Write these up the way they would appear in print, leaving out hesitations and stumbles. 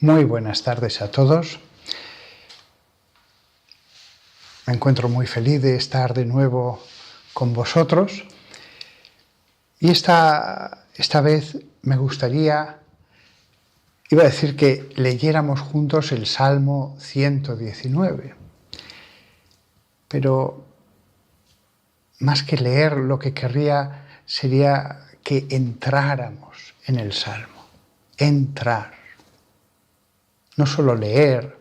Muy buenas tardes a todos. Me encuentro muy feliz de estar de nuevo con vosotros. Y esta vez me gustaría, iba a decir que leyéramos juntos el Salmo 119. Pero más que leer, lo que querría sería que entráramos en el Salmo. Entrar. No solo leer,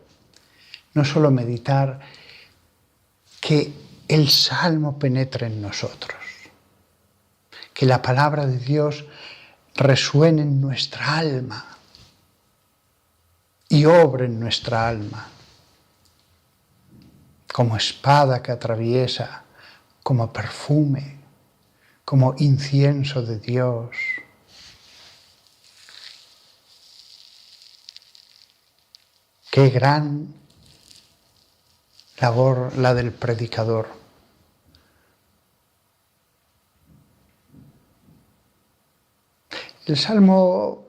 no solo meditar, que el Salmo penetre en nosotros, que la palabra de Dios resuene en nuestra alma y obre en nuestra alma, como espada que atraviesa, como perfume, como incienso de Dios. Qué gran labor la del predicador. El Salmo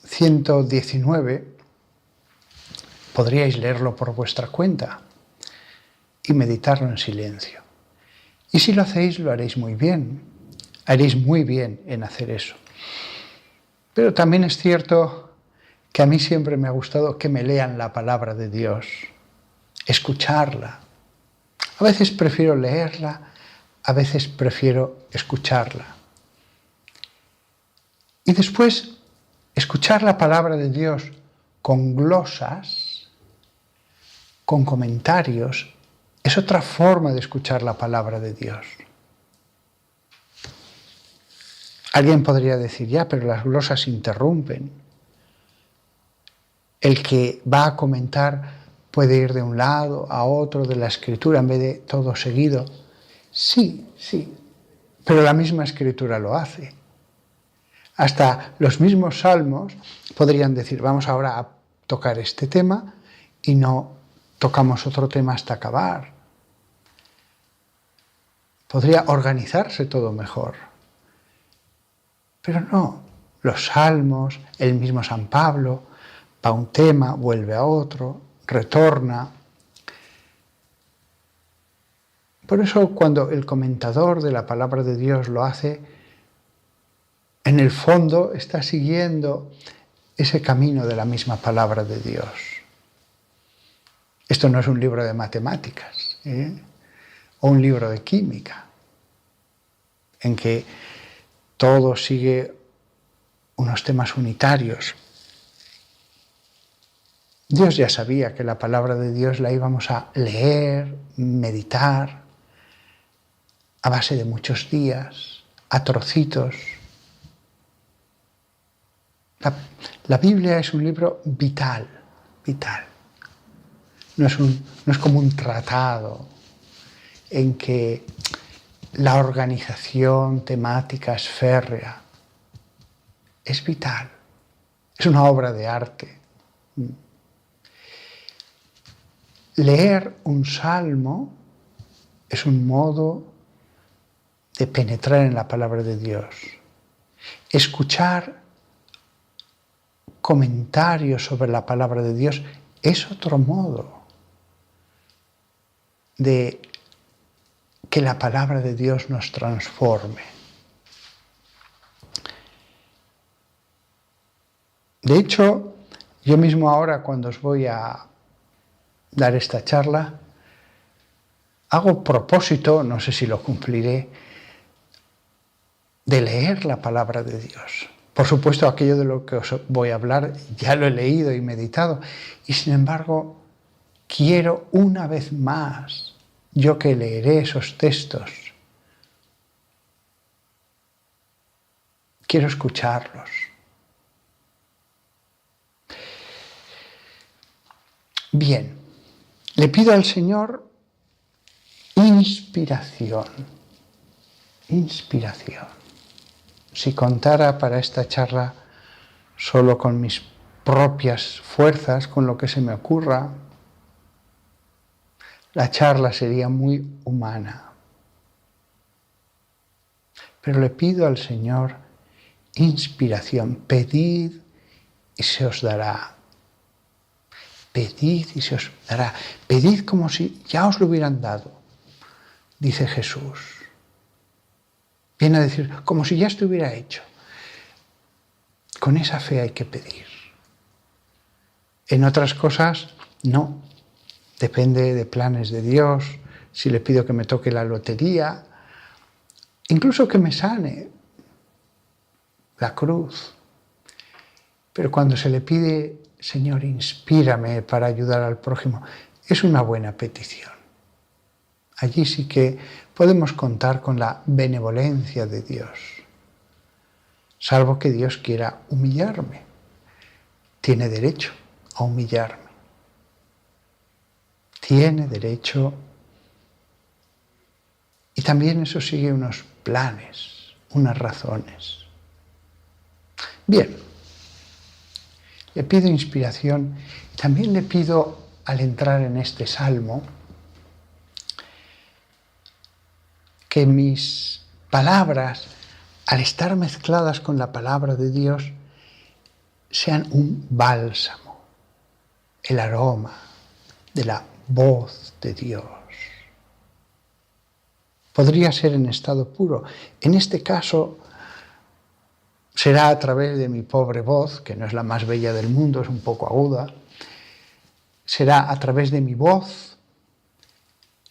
119 podríais leerlo por vuestra cuenta y meditarlo en silencio. Y si lo hacéis, lo haréis muy bien. Haréis muy bien en hacer eso. Pero también es cierto que a mí siempre me ha gustado que me lean la palabra de Dios, escucharla. A veces prefiero leerla, a veces prefiero escucharla. Y después, escuchar la palabra de Dios con glosas, con comentarios, es otra forma de escuchar la palabra de Dios. Alguien podría decir, ya, pero las glosas interrumpen. El que va a comentar puede ir de un lado a otro de la escritura en vez de todo seguido. Sí, pero la misma escritura lo hace. Hasta los mismos salmos podrían decir, vamos ahora a tocar este tema y no tocamos otro tema hasta acabar. Podría organizarse todo mejor. Pero no, los salmos, el mismo San Pablo, va a un tema, vuelve a otro, retorna. Por eso cuando el comentador de la palabra de Dios lo hace, en el fondo está siguiendo ese camino de la misma palabra de Dios. Esto no es un libro de matemáticas, o un libro de química, en que todo sigue unos temas unitarios. Dios ya sabía que la palabra de Dios la íbamos a leer, meditar, a base de muchos días, a trocitos. La Biblia es un libro vital. No es como un tratado en que la organización temática es férrea. Es vital. Es una obra de arte. Leer un salmo es un modo de penetrar en la palabra de Dios. Escuchar comentarios sobre la palabra de Dios es otro modo de que la palabra de Dios nos transforme. De hecho, yo mismo ahora cuando os voy a dar esta charla, hago propósito, no sé si lo cumpliré, de leer la palabra de Dios. Por supuesto, aquello de lo que os voy a hablar ya lo he leído y meditado, y sin embargo, quiero una vez más, yo que leeré esos textos, quiero escucharlos. Bien, le pido al Señor inspiración. Si contara para esta charla solo con mis propias fuerzas, con lo que se me ocurra, la charla sería muy humana. Pero le pido al Señor inspiración. Pedid y se os dará. pedid y se os dará. Pedid como si ya os lo hubieran dado, dice Jesús. Viene a decir, como si ya estuviera hecho. Con esa fe hay que pedir. En otras cosas, no. Depende de planes de Dios, si le pido que me toque la lotería, incluso que me sane la cruz. Pero cuando se le pide, Señor, inspírame para ayudar al prójimo, es una buena petición. Allí sí que podemos contar con la benevolencia de Dios, salvo que Dios quiera humillarme. Tiene derecho a humillarme. Tiene derecho. Y también eso sigue unos planes, unas razones. Bien, le pido inspiración. También le pido, al entrar en este salmo, que mis palabras, al estar mezcladas con la palabra de Dios, sean un bálsamo, el aroma de la voz de Dios. Podría ser en estado puro. En este caso, será a través de mi pobre voz, que no es la más bella del mundo, es un poco aguda. Será a través de mi voz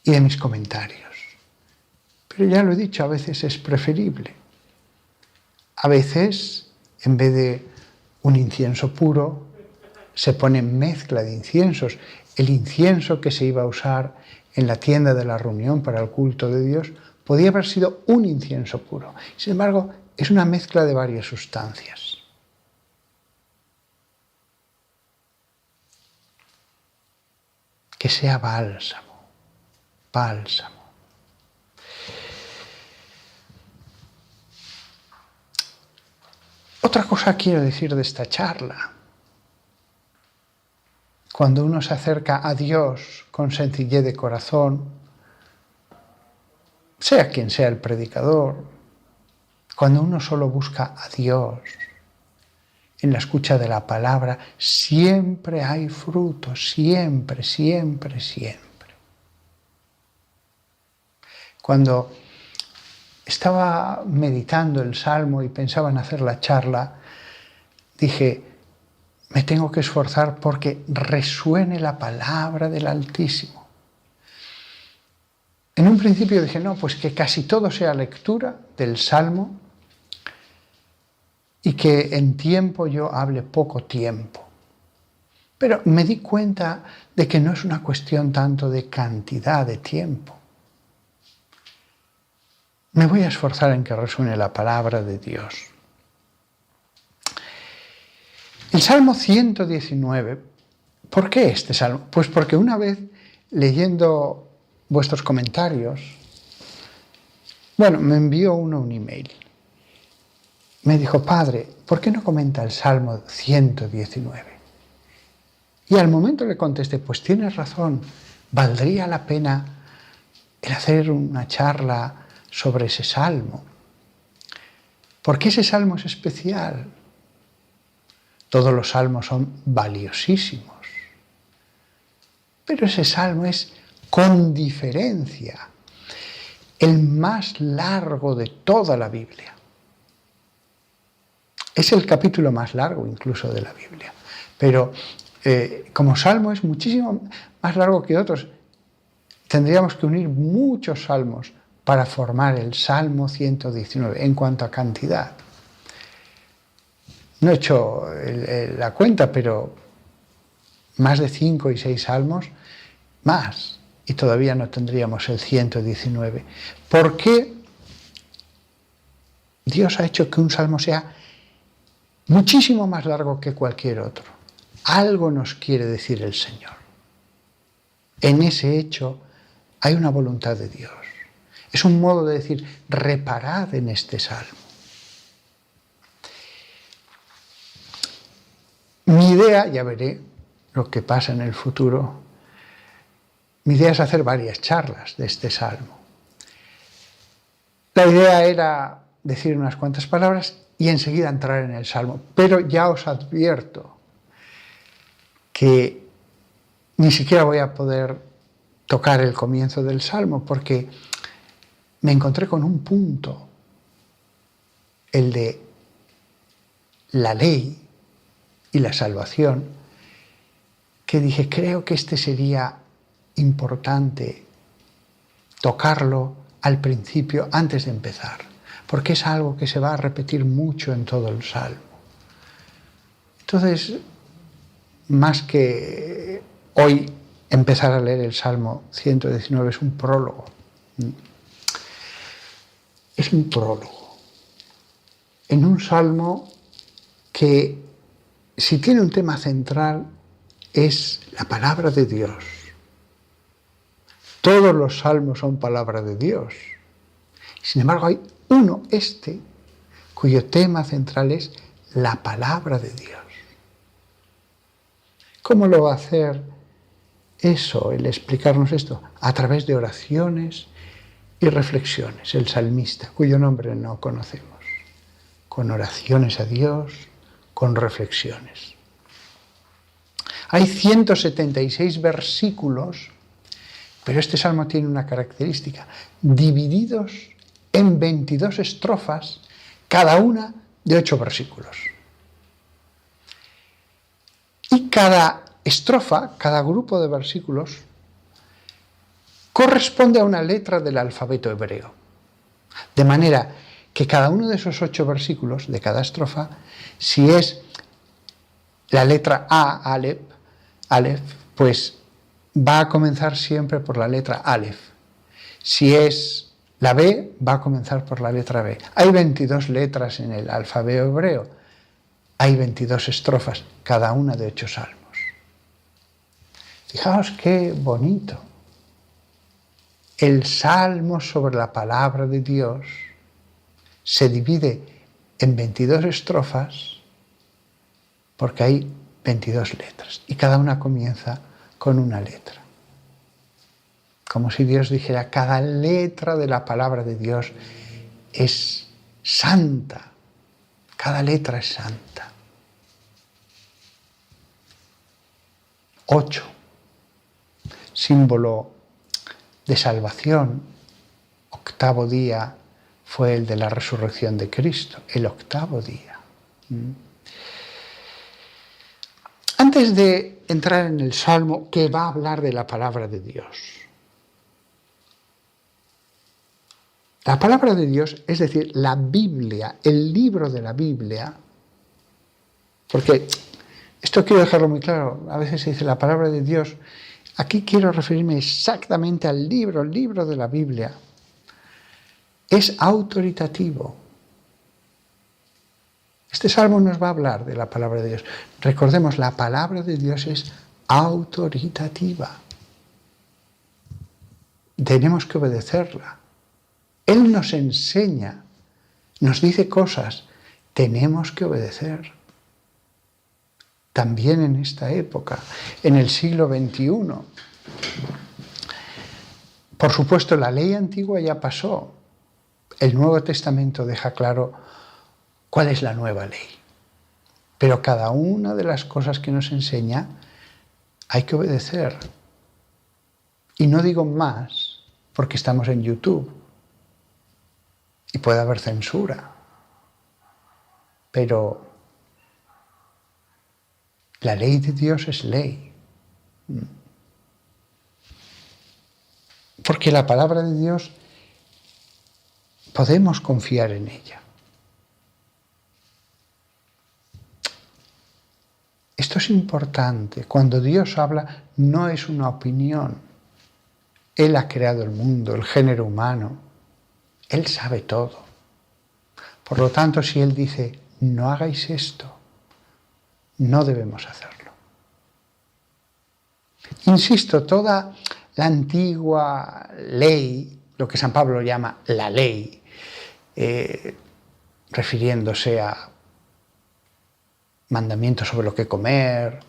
y de mis comentarios. Pero ya lo he dicho, a veces es preferible. A veces, en vez de un incienso puro, se pone mezcla de inciensos. El incienso que se iba a usar en la tienda de la reunión para el culto de Dios podía haber sido un incienso puro. Sin embargo, es una mezcla de varias sustancias. Que sea bálsamo, bálsamo. Otra cosa quiero decir de esta charla. Cuando uno se acerca a Dios con sencillez de corazón, sea quien sea el predicador, cuando uno solo busca a Dios en la escucha de la palabra, siempre hay fruto, siempre, siempre, siempre. Cuando estaba meditando el Salmo y pensaba en hacer la charla, dije, me tengo que esforzar porque resuene la palabra del Altísimo. En un principio dije, no, pues que casi todo sea lectura del Salmo y que en tiempo yo hable poco tiempo. Pero me di cuenta de que no es una cuestión tanto de cantidad de tiempo. Me voy a esforzar en que resuene la palabra de Dios. El Salmo 119, ¿por qué este Salmo? Pues porque una vez, leyendo vuestros comentarios, me envió uno un email. Me dijo, padre, ¿por qué no comenta el Salmo 119? Y al momento le contesté, pues tienes razón, valdría la pena el hacer una charla sobre ese salmo. Porque ese salmo es especial. Todos los salmos son valiosísimos. Pero ese salmo es, con diferencia, el más largo de toda la Biblia. Es el capítulo más largo incluso de la Biblia. Pero como salmo es muchísimo más largo que otros. Tendríamos que unir muchos salmos para formar el Salmo 119 en cuanto a cantidad. No he hecho la cuenta, pero más de 5 y 6 salmos, más, y todavía no tendríamos el 119. ¿Por qué Dios ha hecho que un salmo sea muchísimo más largo que cualquier otro? Algo nos quiere decir el Señor. En ese hecho hay una voluntad de Dios. Es un modo de decir, reparad en este salmo. Mi idea, ya veré lo que pasa en el futuro, mi idea es hacer varias charlas de este salmo. La idea era decir unas cuantas palabras y enseguida entrar en el salmo, pero ya os advierto que Ni siquiera voy a poder tocar el comienzo del Salmo porque me encontré con un punto, el de la ley y la salvación, que dije, creo que este sería importante tocarlo al principio, antes de empezar, porque es algo que se va a repetir mucho en todo el Salmo. Entonces, más que hoy empezar a leer el Salmo 119, es un prólogo. Es un prólogo. En un Salmo que, si tiene un tema central, es la palabra de Dios. Todos los salmos son palabra de Dios. Sin embargo, hay uno, cuyo tema central es la palabra de Dios. ¿Cómo lo va a hacer eso, el explicarnos esto? A través de oraciones y reflexiones. El salmista, cuyo nombre no conocemos. Con oraciones a Dios, con reflexiones. Hay 176 versículos, pero este salmo tiene una característica, divididos en 22 estrofas, cada una de 8 versículos. Y cada estrofa, cada grupo de versículos, corresponde a una letra del alfabeto hebreo. De manera que cada uno de esos 8 versículos, de cada estrofa, si es la letra A, Aleph, pues va a comenzar siempre por la letra Aleph. Si es la B, va a comenzar por la letra B. Hay 22 letras en el alfabeto hebreo. Hay 22 estrofas, cada una de 8 salmos. Fijaos qué bonito. El salmo sobre la palabra de Dios se divide en 22 estrofas porque hay 22 letras y cada una comienza con una letra. Como si Dios dijera, cada letra de la palabra de Dios es santa. Cada letra es santa. 8. Símbolo de salvación. 8º día fue el de la resurrección de Cristo. El 8º día. Antes de entrar en el Salmo que va a hablar de la palabra de Dios. La palabra de Dios, es decir, la Biblia, el libro de la Biblia, porque esto quiero dejarlo muy claro, a veces se dice la palabra de Dios, aquí quiero referirme exactamente al libro, el libro de la Biblia, es autoritativo. Este salmo nos va a hablar de la palabra de Dios. Recordemos, la palabra de Dios es autoritativa. Tenemos que obedecerla. Él nos enseña, nos dice cosas, tenemos que obedecer. También en esta época, en el siglo XXI. Por supuesto, la ley antigua ya pasó. El Nuevo Testamento deja claro cuál es la nueva ley. Pero cada una de las cosas que nos enseña hay que obedecer. Y no digo más porque estamos en YouTube. Y puede haber censura, pero la ley de Dios es ley. Porque la palabra de Dios podemos confiar en ella. Esto es importante. Cuando Dios habla, no es una opinión. Él ha creado el mundo, el género humano. Él sabe todo. Por lo tanto, si Él dice, no hagáis esto, no debemos hacerlo. Insisto, toda la antigua ley, lo que San Pablo llama la ley, refiriéndose a mandamientos sobre lo que comer,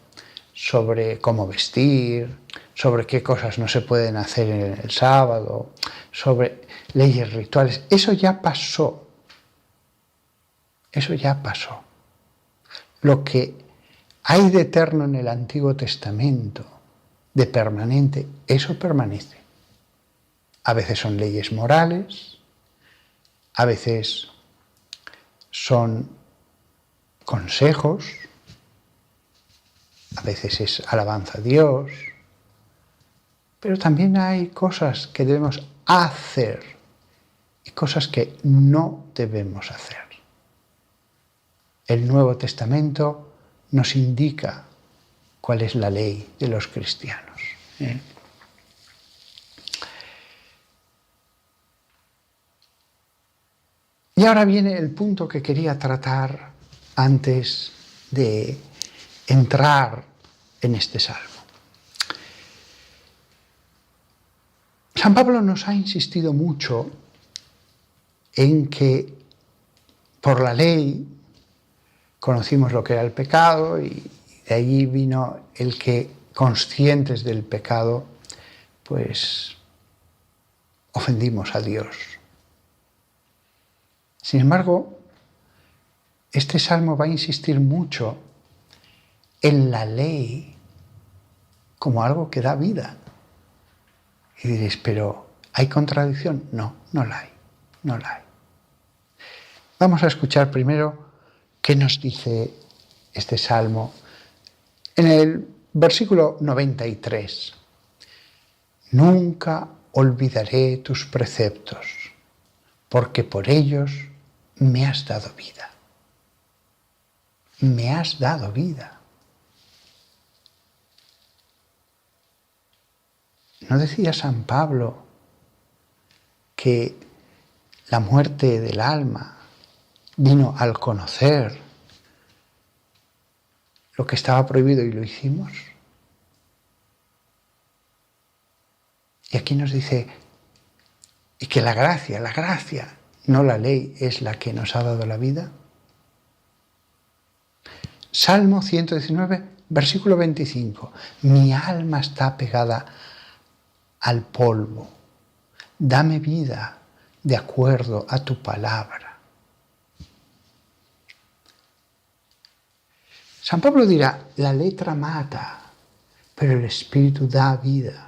sobre cómo vestir, sobre qué cosas no se pueden hacer en el sábado, sobre leyes rituales. Eso ya pasó. Eso ya pasó. Lo que hay de eterno en el Antiguo Testamento, de permanente, eso permanece. A veces son leyes morales, a veces son consejos, a veces es alabanza a Dios, pero también hay cosas que debemos hacer y cosas que no debemos hacer. El Nuevo Testamento nos indica cuál es la ley de los cristianos. Y ahora viene el punto que quería tratar antes de entrar en este salmo. San Pablo nos ha insistido mucho en que por la ley conocimos lo que era el pecado y de allí vino el que, conscientes del pecado, pues ofendimos a Dios. Sin embargo, este salmo va a insistir mucho en la ley como algo que da vida. Y diréis, ¿pero hay contradicción? No, no la hay, no la hay. Vamos a escuchar primero qué nos dice este salmo en el versículo 93. Nunca olvidaré tus preceptos, porque por ellos me has dado vida. Me has dado vida. ¿No decía San Pablo que la muerte del alma vino al conocer lo que estaba prohibido y lo hicimos? Y aquí nos dice, y que la gracia, no la ley, es la que nos ha dado la vida. Salmo 119, versículo 25. Mi alma está pegada al polvo. Dame vida de acuerdo a tu palabra. San Pablo dirá, la letra mata, pero el Espíritu da vida.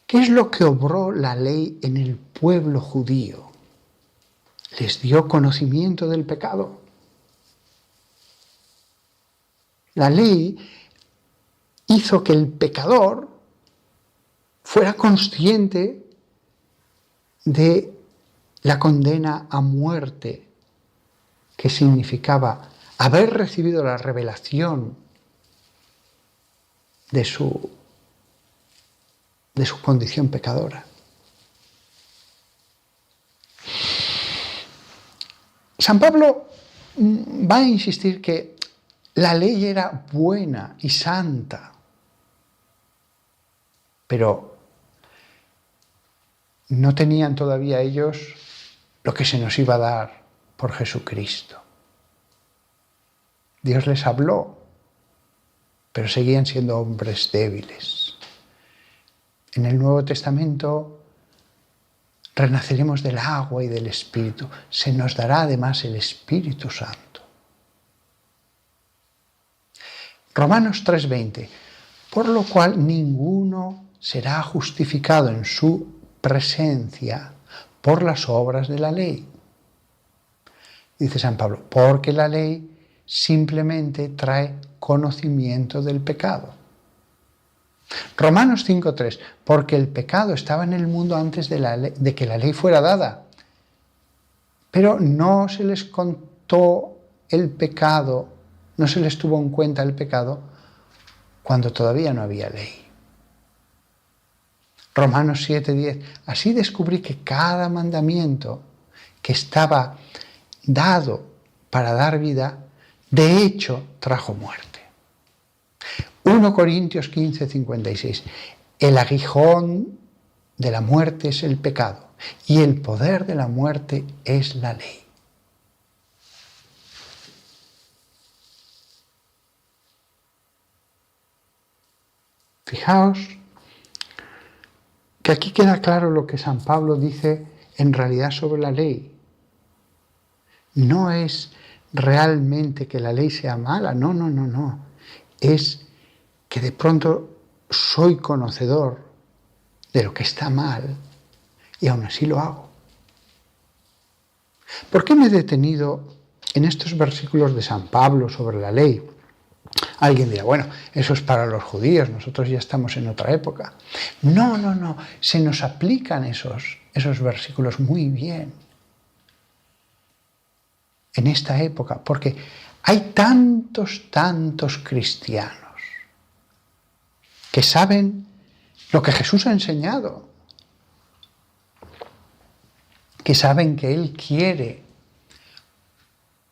¿Qué es lo que obró la ley en el pueblo judío? ¿Les dio conocimiento del pecado? La ley hizo que el pecador fuera consciente de la condena a muerte, que significaba haber recibido la revelación de su condición pecadora. San Pablo va a insistir que la ley era buena y santa, pero no tenían todavía ellos lo que se nos iba a dar por Jesucristo. Dios les habló, pero seguían siendo hombres débiles. En el Nuevo Testamento renaceremos del agua y del Espíritu. Se nos dará además el Espíritu Santo. Romanos 3:20. Por lo cual ninguno será justificado en su presencia por las obras de la ley. Dice San Pablo, porque la ley simplemente trae conocimiento del pecado. Romanos 5:3, porque el pecado estaba en el mundo antes de que la ley fuera dada, pero no se les contó el pecado, no se les tuvo en cuenta el pecado cuando todavía no había ley. Romanos 7:10, así descubrí que cada mandamiento que estaba dado para dar vida, de hecho trajo muerte. 1 Corintios 15:56, el aguijón de la muerte es el pecado y el poder de la muerte es la ley. Fijaos que aquí queda claro lo que San Pablo dice en realidad sobre la ley. No es realmente que la ley sea mala, no. es que de pronto soy conocedor de lo que está mal y aún así lo hago. ¿Por qué me he detenido en estos versículos de San Pablo sobre la ley? Alguien dirá, bueno, eso es para los judíos, nosotros ya estamos en otra época. No, no, no, se nos aplican esos versículos muy bien en esta época, porque hay tantos cristianos que saben lo que Jesús ha enseñado, que saben que Él quiere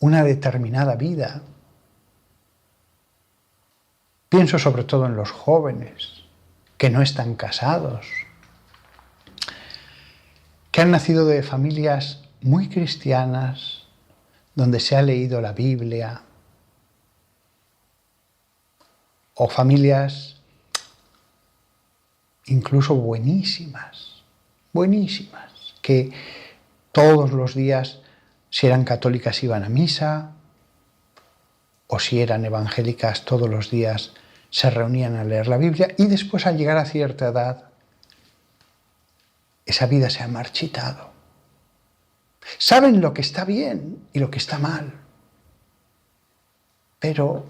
una determinada vida. Pienso sobre todo en los jóvenes que no están casados, que han nacido de familias muy cristianas, donde se ha leído la Biblia, o familias incluso buenísimas, que todos los días, si eran católicas, iban a misa, o si eran evangélicas, todos los días se reunían a leer la Biblia, y después, al llegar a cierta edad, esa vida se ha marchitado. Saben lo que está bien y lo que está mal, pero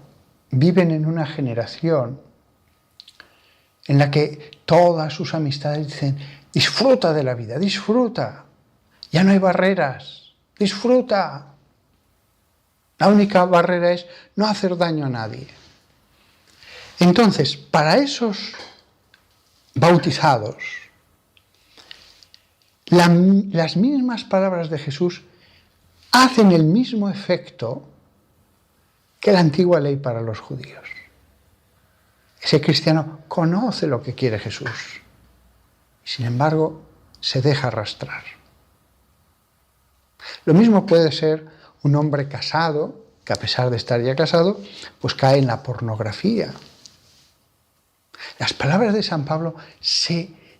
viven en una generación en la que todas sus amistades dicen, disfruta de la vida, disfruta, ya no hay barreras, disfruta. La única barrera es no hacer daño a nadie. Entonces, para esos bautizados, las mismas palabras de Jesús hacen el mismo efecto que la antigua ley para los judíos. Ese cristiano conoce lo que quiere Jesús y, sin embargo, se deja arrastrar. Lo mismo puede ser un hombre casado, que a pesar de estar ya casado, pues cae en la pornografía. Las palabras de San Pablo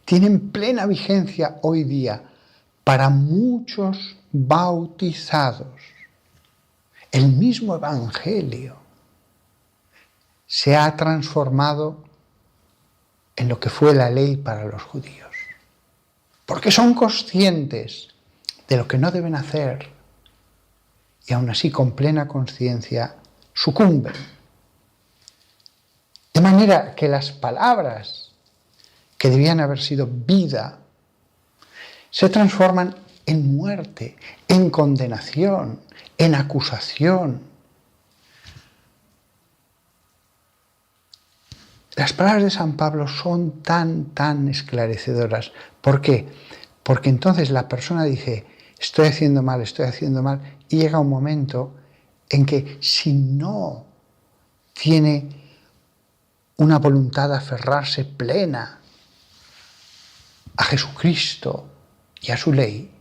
tienen plena vigencia hoy día para muchos bautizados. El mismo Evangelio se ha transformado en lo que fue la ley para los judíos, porque son conscientes de lo que no deben hacer y aún así con plena conciencia sucumben. De manera que las palabras que debían haber sido vida se transforman en muerte, en condenación, en acusación. Las palabras de San Pablo son tan esclarecedoras. ¿Por qué? Porque entonces la persona dice, estoy haciendo mal, y llega un momento en que si no tiene una voluntad de aferrarse plena a Jesucristo y a su ley,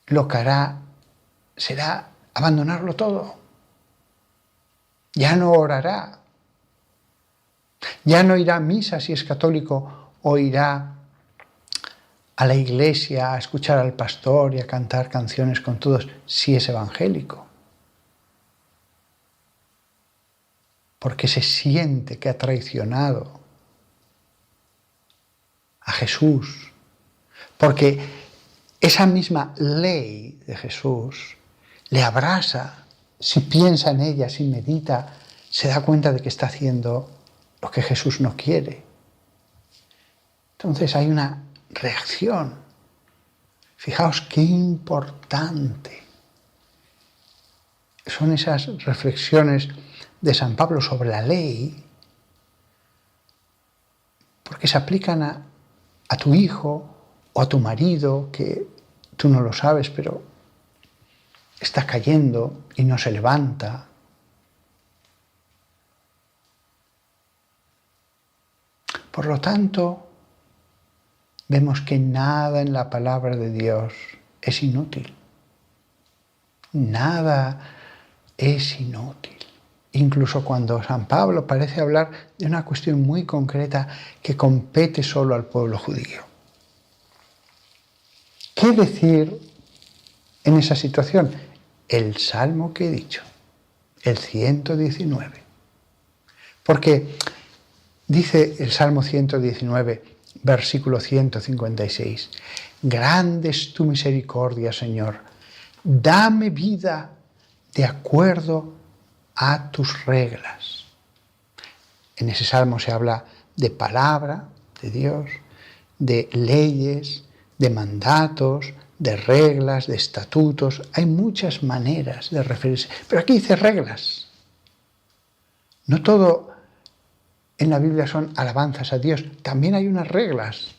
lo que hará será abandonarlo todo. Ya no orará, ya no irá a misa si es católico, o irá a la iglesia a escuchar al pastor y a cantar canciones con todos si es evangélico. Porque se siente que ha traicionado a Jesús. Porque esa misma ley de Jesús le abrasa. Si piensa en ella, si medita, se da cuenta de que está haciendo lo que Jesús no quiere. Entonces hay una reacción. Fijaos qué importante son esas reflexiones de San Pablo sobre la ley, porque se aplican a tu hijo o a tu marido, que tú no lo sabes, pero está cayendo y no se levanta. Por lo tanto, vemos que nada en la palabra de Dios es inútil. Nada es inútil. Incluso cuando San Pablo parece hablar de una cuestión muy concreta que compete solo al pueblo judío. ¿Qué decir en esa situación? El salmo que he dicho, el 119. Porque dice el Salmo 119, versículo 156, grande es tu misericordia, Señor, dame vida de acuerdo a tus reglas. En ese salmo se habla de palabra de Dios, de leyes, de mandatos, de reglas, de estatutos. Hay muchas maneras de referirse, pero aquí dice reglas. No todo en la Biblia son alabanzas a Dios, también hay unas reglas.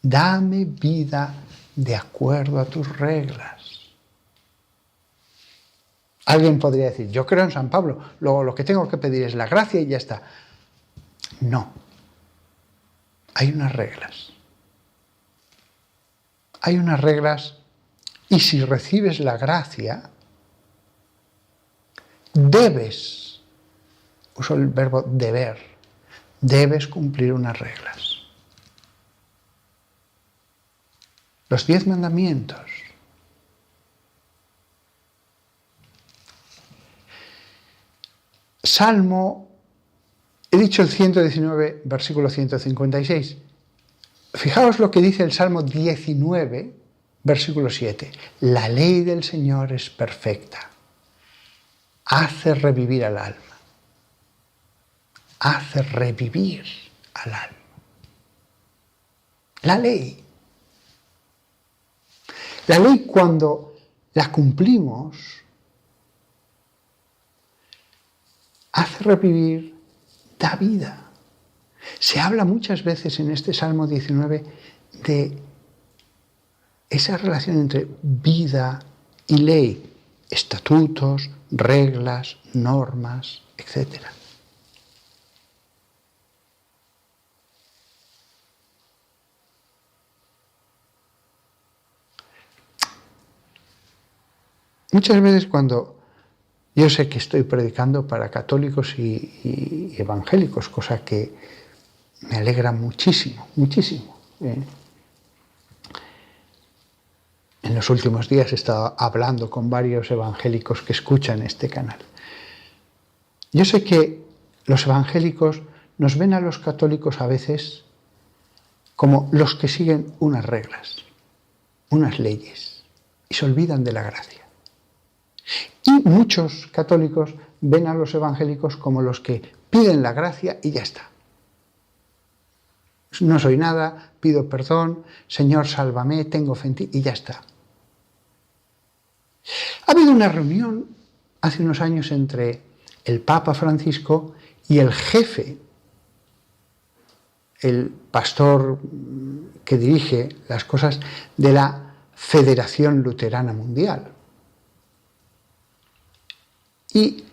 Dame vida de acuerdo a tus reglas. Alguien podría decir, yo creo en San Pablo, lo que tengo que pedir es la gracia y ya está. No, hay unas reglas. Hay unas reglas y si recibes la gracia, debes, uso el verbo deber, debes cumplir unas reglas. Los 10 mandamientos. Salmo, he dicho el 119, versículo 156. Fijaos lo que dice el Salmo 19, versículo 7. La ley del Señor es perfecta. Hace revivir al alma. Hace revivir al alma. La ley. La ley cuando la cumplimos hace revivir, da vida. Se habla muchas veces en este Salmo 19 de esa relación entre vida y ley, estatutos, reglas, normas, etc. Muchas veces cuando yo sé que estoy predicando para católicos y evangélicos, cosa que me alegra muchísimo, muchísimo. En los últimos días he estado hablando con varios evangélicos que escuchan este canal. Yo sé que los evangélicos nos ven a los católicos a veces como los que siguen unas reglas, unas leyes, y se olvidan de la gracia. Y muchos católicos ven a los evangélicos como los que piden la gracia y ya está. No soy nada, pido perdón, Señor, sálvame, tengo fe en ti y ya está. Ha habido una reunión hace unos años entre el Papa Francisco y el jefe, el pastor que dirige las cosas de la Federación Luterana Mundial. Y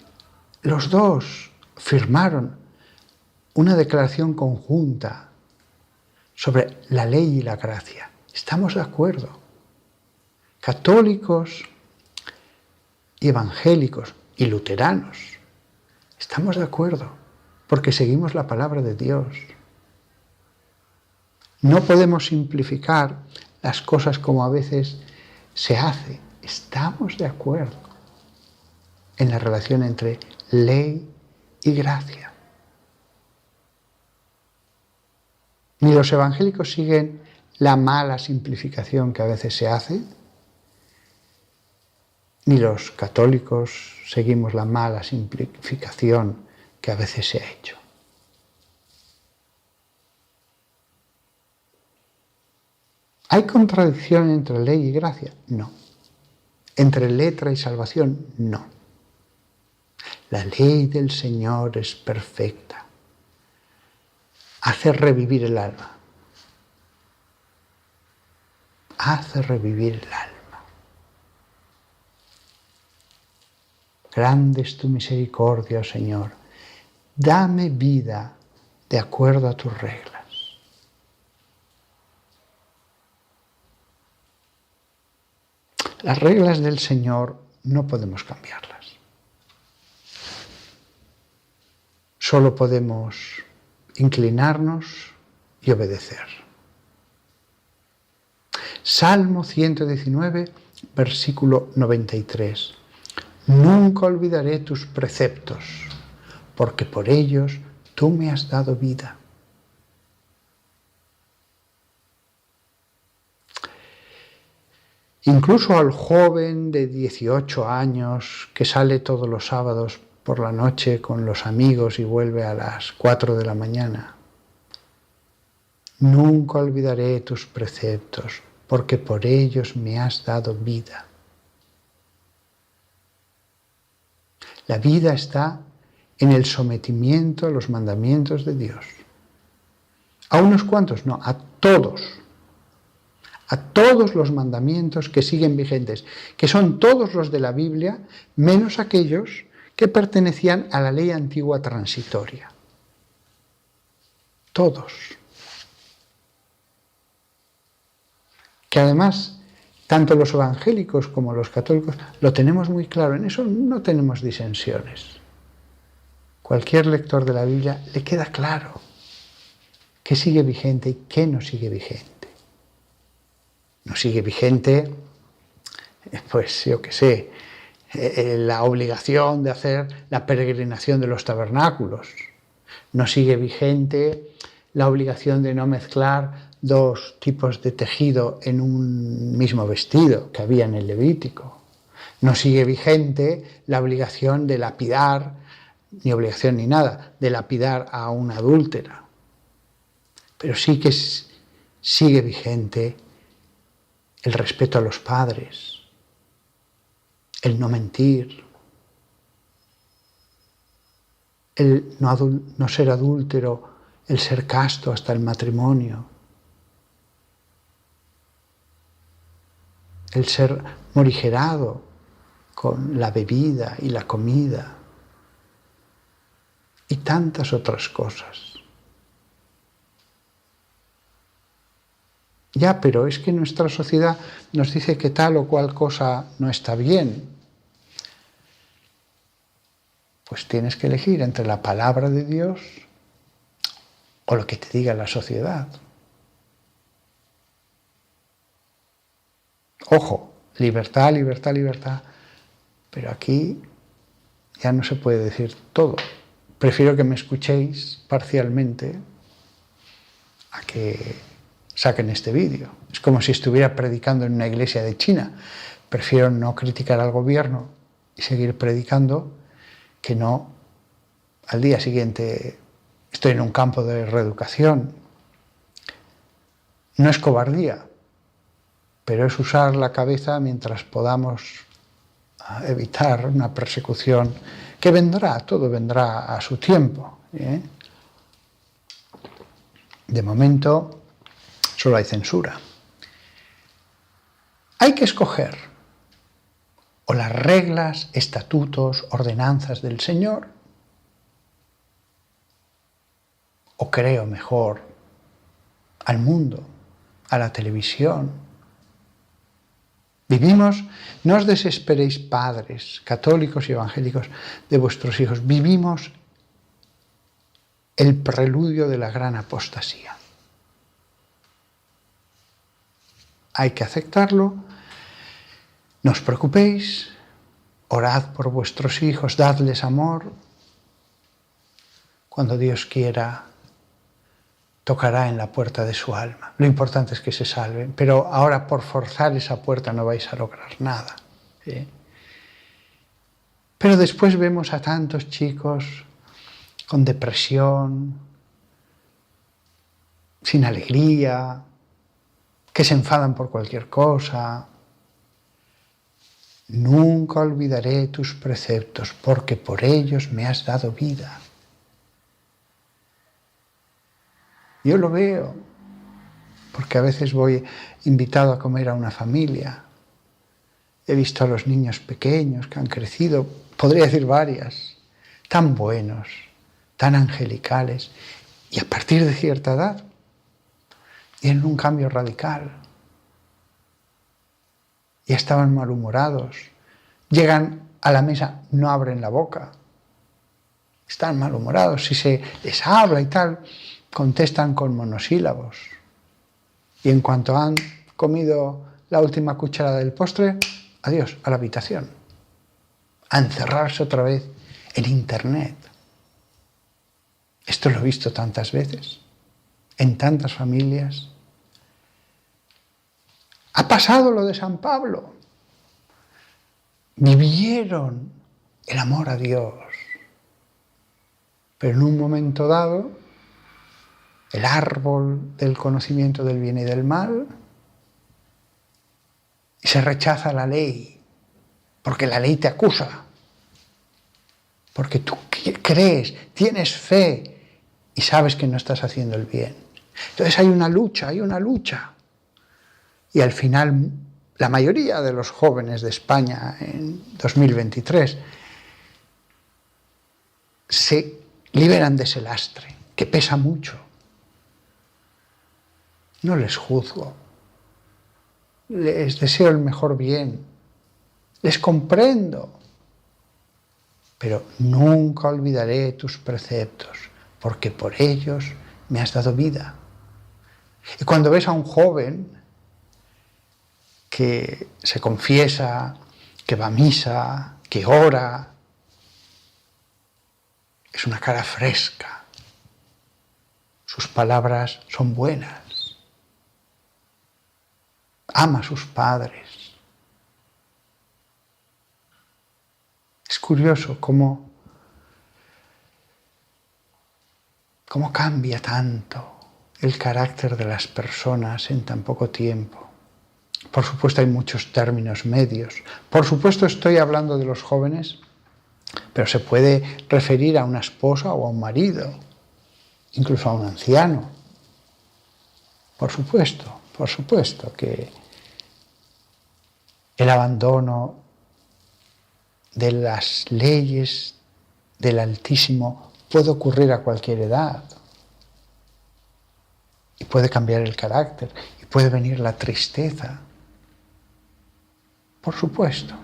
los dos firmaron una declaración conjunta sobre la ley y la gracia. Estamos de acuerdo. Católicos y evangélicos y luteranos. Estamos de acuerdo porque seguimos la palabra de Dios. No podemos simplificar las cosas como a veces se hace. Estamos de acuerdo en la relación entre ley y gracia. Ni los evangélicos siguen la mala simplificación que a veces se hace, ni los católicos seguimos la mala simplificación que a veces se ha hecho. ¿Hay contradicción entre ley y gracia? No. ¿Entre letra y salvación? No. La ley del Señor es perfecta. Hace revivir el alma. Hace revivir el alma. Grande es tu misericordia, oh Señor. Dame vida de acuerdo a tus reglas. Las reglas del Señor no podemos cambiarlas. Solo podemos inclinarnos y obedecer. Salmo 119, versículo 93. Nunca olvidaré tus preceptos, porque por ellos tú me has dado vida. Incluso al joven de 18 años que sale todos los sábados por la noche con los amigos y vuelve a las 4 de la mañana. Nunca olvidaré tus preceptos, porque por ellos me has dado vida. La vida está en el sometimiento a los mandamientos de Dios. A unos cuantos, no, a todos los mandamientos que siguen vigentes, que son todos los de la Biblia, menos aquellos que pertenecían a la ley antigua transitoria. Todos. Que además, tanto los evangélicos como los católicos lo tenemos muy claro, en eso no tenemos disensiones. Cualquier lector de la Biblia le queda claro qué sigue vigente y qué no sigue vigente. No sigue vigente, pues yo qué sé, la obligación de hacer la peregrinación de los tabernáculos. No sigue vigente la obligación de no mezclar dos tipos de tejido en un mismo vestido que había en el Levítico. No sigue vigente la obligación de lapidar, ni obligación ni nada, de lapidar a una adúltera. Pero sí que sigue vigente el respeto a los padres, el no mentir, el no ser adúltero, el ser casto hasta el matrimonio, el ser morigerado con la bebida y la comida y tantas otras cosas. Ya, pero es que nuestra sociedad nos dice que tal o cual cosa no está bien. Pues tienes que elegir entre la palabra de Dios o lo que te diga la sociedad. Ojo, libertad, libertad, libertad. Pero aquí ya no se puede decir todo. Prefiero que me escuchéis parcialmente a que saquen este vídeo. Es como si estuviera predicando en una iglesia de China. Prefiero no criticar al gobierno y seguir predicando que no al día siguiente estoy en un campo de reeducación. No es cobardía, pero es usar la cabeza mientras podamos evitar una persecución que vendrá, todo vendrá a su tiempo. De momento solo hay censura. Hay que escoger o las reglas, estatutos, ordenanzas del Señor, o creo mejor al mundo, a la televisión. Vivimos, no os desesperéis, padres, católicos y evangélicos, de vuestros hijos. Vivimos el preludio de la gran apostasía. Hay que aceptarlo. No os preocupéis, orad por vuestros hijos, dadles amor. Cuando Dios quiera, tocará en la puerta de su alma. Lo importante es que se salven, pero ahora por forzar esa puerta no vais a lograr nada. Pero después vemos a tantos chicos con depresión, sin alegría, que se enfadan por cualquier cosa. Nunca olvidaré tus preceptos, porque por ellos me has dado vida. Yo lo veo, porque a veces voy invitado a comer a una familia. He visto a los niños pequeños que han crecido, podría decir varias, tan buenos, tan angelicales, y a partir de cierta edad tienen un cambio radical. Ya estaban malhumorados, llegan a la mesa, no abren la boca, están malhumorados, si se les habla y tal, contestan con monosílabos. Y en cuanto han comido la última cucharada del postre, adiós, a la habitación. a encerrarse otra vez en Internet. Esto lo he visto tantas veces, en tantas familias. Ha pasado lo de San Pablo. Vivieron el amor a Dios. Pero en un momento dado, el árbol del conocimiento del bien y del mal, y se rechaza la ley, porque la ley te acusa, porque tú crees, tienes fe y sabes que no estás haciendo el bien. Entonces hay una lucha. Y al final, la mayoría de los jóvenes de España en 2023 se liberan de ese lastre, que pesa mucho. No les juzgo, les deseo el mejor bien, les comprendo, pero nunca olvidaré tus preceptos, porque por ellos me has dado vida. Y cuando ves a un joven que se confiesa, que va a misa, que ora, es una cara fresca, sus palabras son buenas, ama a sus padres. Es curioso cómo cambia tanto el carácter de las personas en tan poco tiempo. Por supuesto hay muchos términos medios. Por supuesto estoy hablando de los jóvenes, pero se puede referir a una esposa o a un marido, incluso a un anciano. Por supuesto que el abandono de las leyes del Altísimo puede ocurrir a cualquier edad y puede cambiar el carácter y puede venir la tristeza. Por supuesto.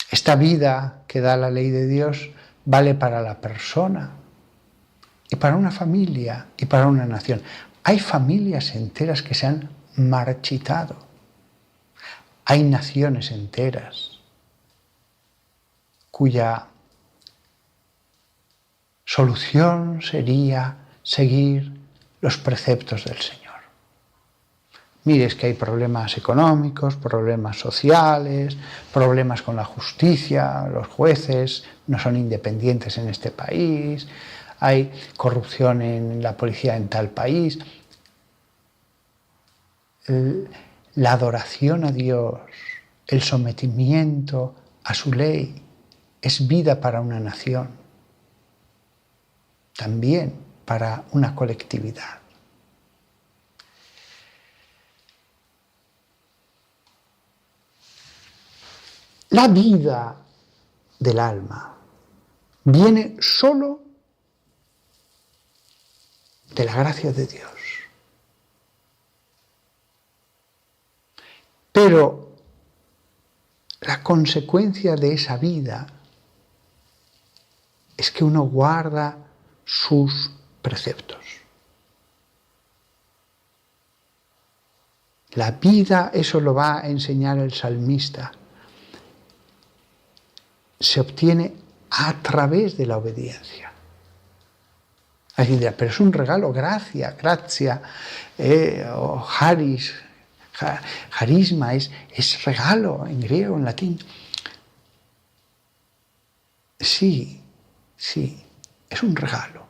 Esta vida que da la ley de Dios vale para la persona y para una familia y para una nación. Hay familias enteras que se han marchitado. Hay naciones enteras cuya solución sería seguir los preceptos del Señor. Mire, es que hay problemas económicos, problemas sociales, problemas con la justicia, los jueces no son independientes en este país, hay corrupción en la policía en tal país. La adoración a Dios, el sometimiento a su ley, es vida para una nación, también para una colectividad. La vida del alma viene solo de la gracia de Dios. Pero la consecuencia de esa vida es que uno guarda sus preceptos. La vida, eso lo va a enseñar el salmista, se obtiene a través de la obediencia. Alguien dirá, pero es un regalo, gracia, o carisma, es regalo en griego, en latín. Sí, es un regalo.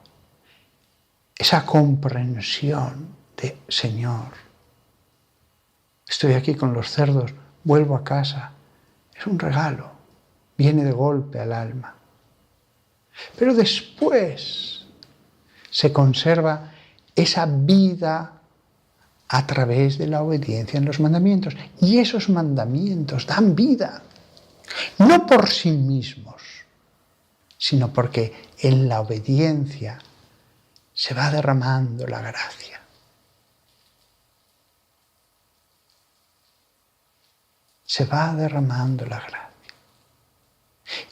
Esa comprensión de, Señor, estoy aquí con los cerdos, vuelvo a casa, es un regalo, viene de golpe al alma. Pero después se conserva esa vida a través de la obediencia en los mandamientos. Y esos mandamientos dan vida, no por sí mismos, sino porque en la obediencia se va derramando la gracia. Se va derramando la gracia.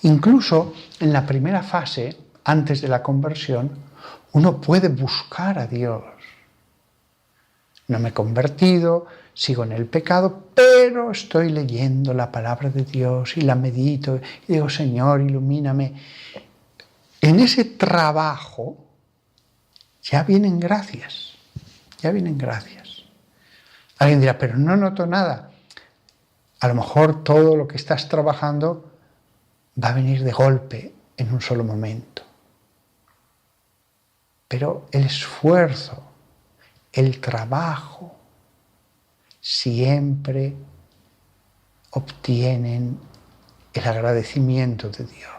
Incluso en la primera fase, antes de la conversión, uno puede buscar a Dios. No me he convertido, sigo en el pecado, pero estoy leyendo la palabra de Dios y la medito y digo, Señor, ilumíname. En ese trabajo ya vienen gracias, ya vienen gracias. Alguien dirá, pero no noto nada. A lo mejor todo lo que estás trabajando va a venir de golpe en un solo momento. Pero el esfuerzo, el trabajo, siempre obtienen el agradecimiento de Dios.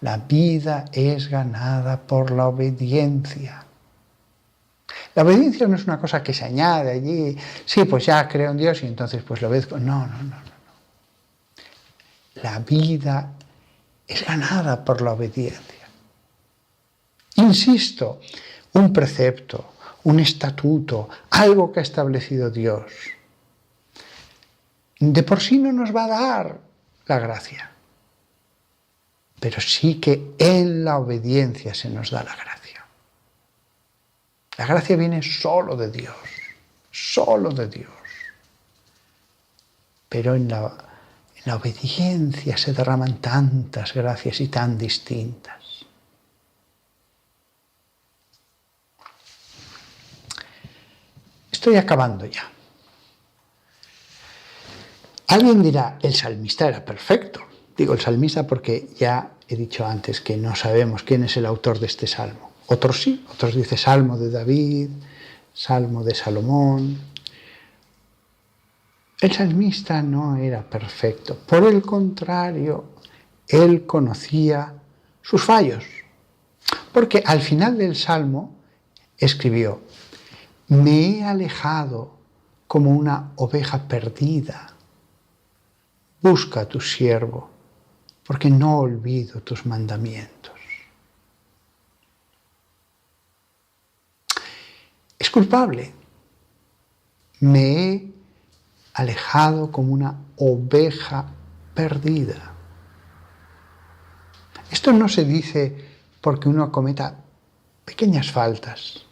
La vida es ganada por la obediencia. La obediencia no es una cosa que se añade allí. Sí, pues ya creo en Dios y entonces pues lo obedezco. No. La vida es ganada por la obediencia. Insisto, un precepto, un estatuto, algo que ha establecido Dios, de por sí no nos va a dar la gracia, pero sí que en la obediencia se nos da la gracia. La gracia viene solo de Dios, pero en la obediencia se derraman tantas gracias y tan distintas. Estoy acabando ya. Alguien dirá, el salmista era perfecto. Digo el salmista porque ya he dicho antes que no sabemos quién es el autor de este salmo. Otros sí, otros dicen salmo de David, salmo de Salomón. El salmista no era perfecto. Por el contrario, él conocía sus fallos. Porque al final del salmo escribió, me he alejado como una oveja perdida. Busca a tu siervo, porque no olvido tus mandamientos. Es culpable. Me he alejado como una oveja perdida. Esto no se dice porque uno cometa pequeñas faltas,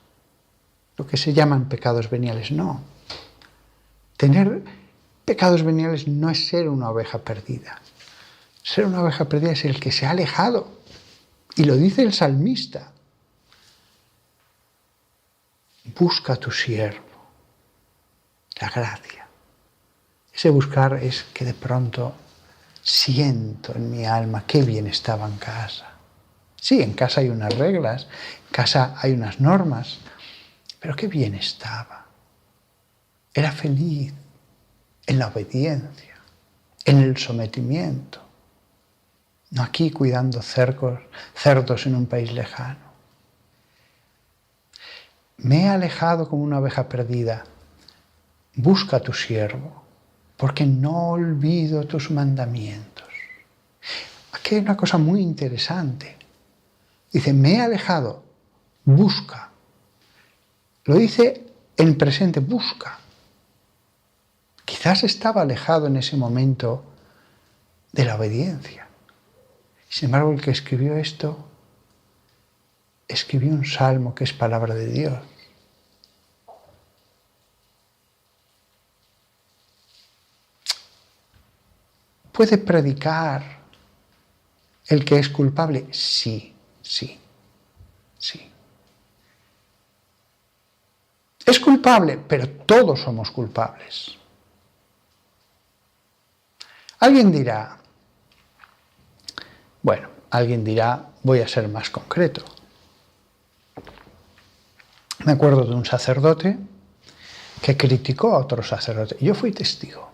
lo que se llaman pecados veniales, no. Tener pecados veniales no es ser una oveja perdida. Ser una oveja perdida es el que se ha alejado. Y lo dice el salmista. Busca a tu siervo. La gracia. Ese buscar es que de pronto siento en mi alma qué bien estaba en casa. Sí, en casa hay unas reglas, en casa hay unas normas, pero qué bien estaba. Era feliz en la obediencia, en el sometimiento. No aquí cuidando cerdos en un país lejano. Me he alejado como una oveja perdida. Busca a tu siervo, porque no olvido tus mandamientos. Aquí hay una cosa muy interesante. Dice, me he alejado, busca. Lo dice en presente, busca. Quizás estaba alejado en ese momento de la obediencia. Sin embargo, el que escribió esto, escribió un salmo que es palabra de Dios. ¿Puede predicar el que es culpable? Sí. Es culpable, pero todos somos culpables. Alguien dirá, voy a ser más concreto. Me acuerdo de un sacerdote que criticó a otro sacerdote. Yo fui testigo.